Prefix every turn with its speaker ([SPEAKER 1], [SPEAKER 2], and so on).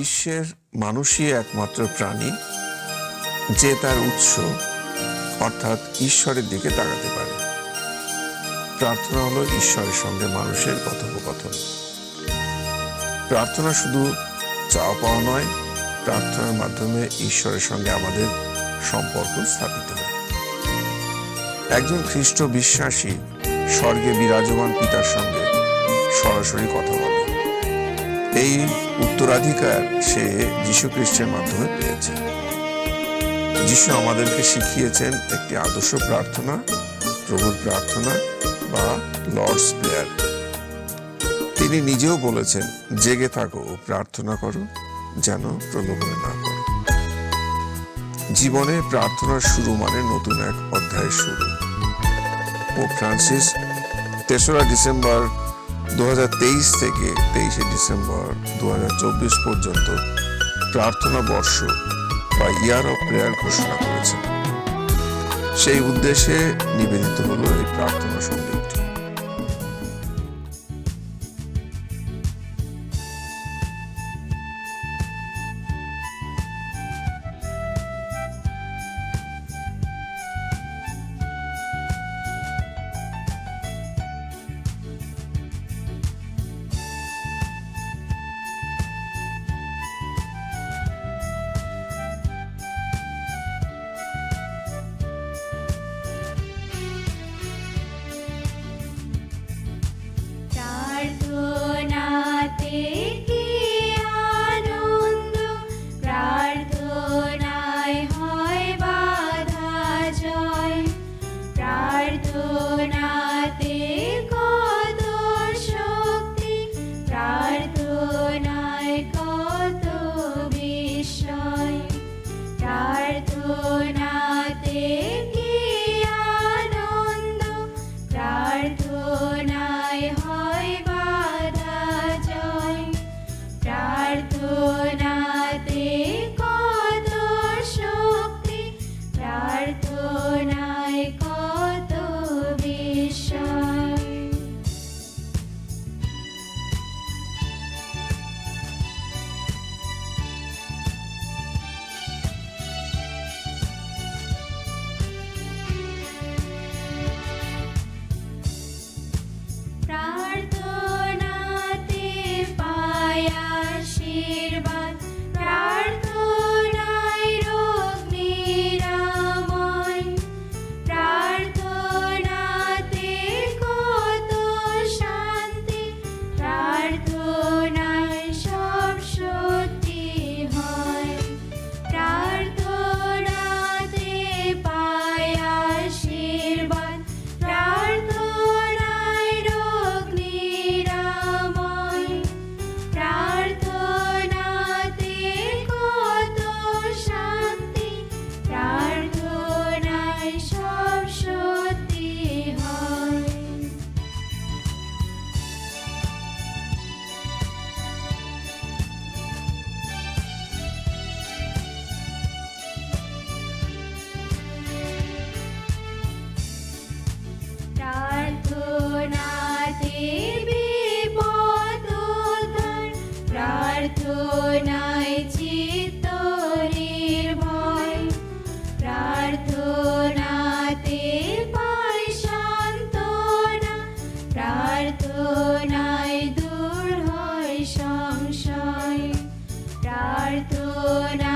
[SPEAKER 1] বিশ্বের মানুষই একমাত্র প্রাণী যে তার উৎস অর্থাৎ ঈশ্বরের দিকে তাকাতে পারে। প্রার্থনা হলো ঈশ্বরের সঙ্গে মানুষের কথোপকথন। প্রার্থনা শুধু চাওয়া পাওয়া নয়, প্রার্থনার মাধ্যমে ঈশ্বরের সঙ্গে আমাদের সম্পর্ক স্থাপিত হয়। একজন খ্রিস্ট বিশ্বাসী স্বর্গে বিরাজমান পিতার সঙ্গে সরাসরি কথা বলে। এই উত্তরাধিকার সে যীশু খ্রিস্টের মাধ্যমে পেয়েছে। যীশু আমাদেরকে শিখিয়েছেন একটি আদর্শ প্রার্থনা, প্রভুর প্রার্থনা বা লর্ডস প্রেয়ার। তিনি নিজেও বলেছেন, জেগে থাকো ও প্রার্থনা করো, যেন প্রলোভনে না পড়ো। জীবনে প্রার্থনার শুরু মানে নতুন এক অধ্যায়ের শুরু। পোপ ফ্রান্সিস 3রা ডিসেম্বর 2023 থেকে 23শে ডিসেম্বর 2024 পর্যন্ত প্রার্থনা বর্ষ বা ইয়ার অফ প্রেয়ার ঘোষণা করেছেন। সেই উদ্দেশ্যে নিবেদিত হলো এই প্রার্থনা সঙ্গীতটি।
[SPEAKER 2] প্রার্থনায় দূর হয় সংশয়, প্রার্থনা